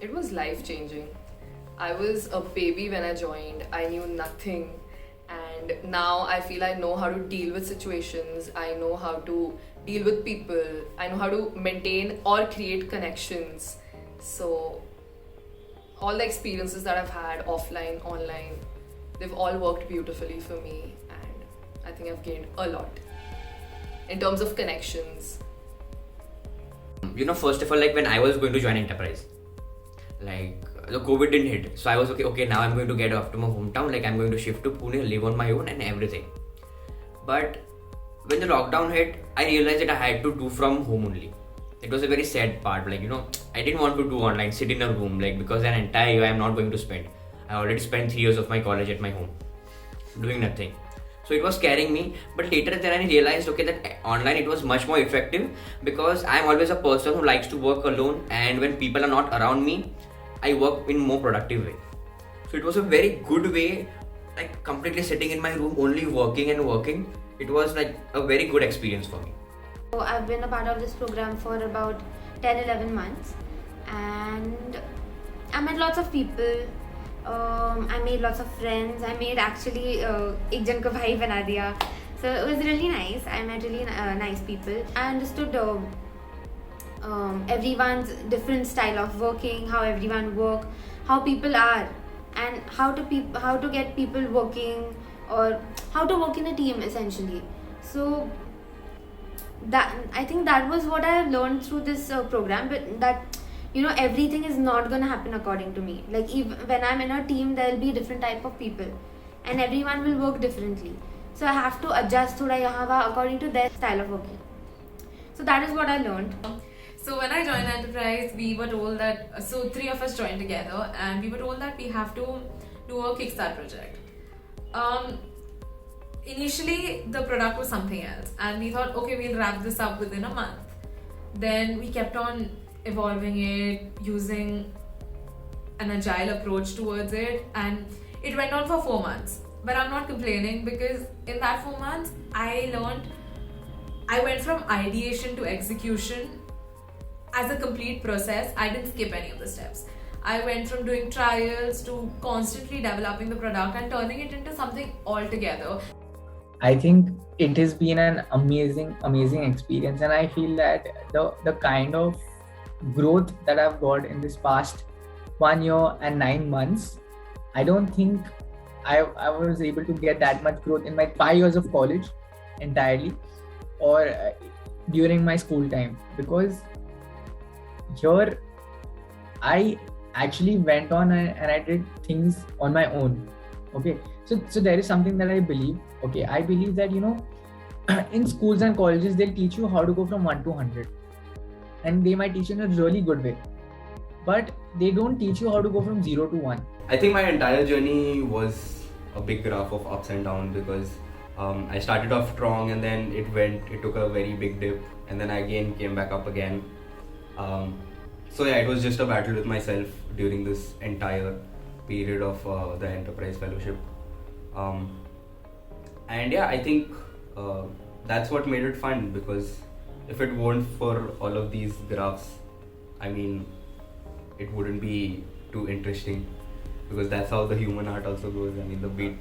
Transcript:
It was life changing. I was a baby when I joined. I knew nothing. And now I feel I know how to deal with situations. I know how to deal with people. I know how to maintain or create connections. So, all the experiences that I've had offline, online, they've all worked beautifully for me. And I think I've gained a lot in terms of connections. First of all, like when I was going to join enterprise, like the COVID didn't hit, so I was okay, now I'm going to get off to my hometown, like I'm going to shift to Pune, live on my own and everything. But when the lockdown hit, I realized that I had to do from home only. It was a very sad part, like I didn't want to do online, sit in a room, like because an entire year I'm not going to spend. I already spent 3 years of my college at my home doing nothing. So it was scaring me, but later then I realized that online it was much more effective, because I'm always a person who likes to work alone, and when people are not around me, I work in more productive way. So it was a very good way, like completely sitting in my room only working and working. It was like a very good experience for me. So I've been a part of this program for about 10-11 months, and I met lots of people. I made lots of friends. I made actually एक जन को भाई बना दिया. So it was really nice. I met really nice people. I understood everyone's different style of working, how everyone work, how people are, and how to get people working, or how to work in a team essentially. So that, I think that was what I learned through this program. But that everything is not going to happen according to me. Like even when I'm in a team, there'll be different type of people and everyone will work differently, so I have to adjust thoda yahan wahan according to their style of working. So that is what I learned. So when I joined Enterprise, we were told that, so 3 of us joined together, and we were told that we have to do a Kickstart project. Initially the product was something else, and we thought, okay, we'll wrap this up within a month. Then we kept on evolving it, using an agile approach towards it, and it went on for 4 months. But I'm not complaining, because in that 4 months I went from ideation to execution as a complete process. I didn't skip any of the steps. I went from doing trials to constantly developing the product and turning it into something altogether. I think it has been an amazing experience, and I feel that the kind of growth that I've got in this past 1 year and 9 months, I don't think I was able to get that much growth in my 5 years of college entirely, or during my school time, because here I actually went on and I did things on my own. Okay, so there is something that I believe. Okay, I believe that in schools and colleges they'll teach you how to go from 1 to 100, and they might teach you in a really good way, but they don't teach you how to go from 0 to 1. I think my entire journey was a big graph of ups and downs, because I started off strong, and then it took a very big dip, and then I again came back up again. So yeah, it was just a battle with myself during this entire period of the Enterprise Fellowship. And yeah, I think that's what made it fun, because if it weren't for all of these graphs, I mean, it wouldn't be too interesting, because that's how the human art also goes. I mean, the beat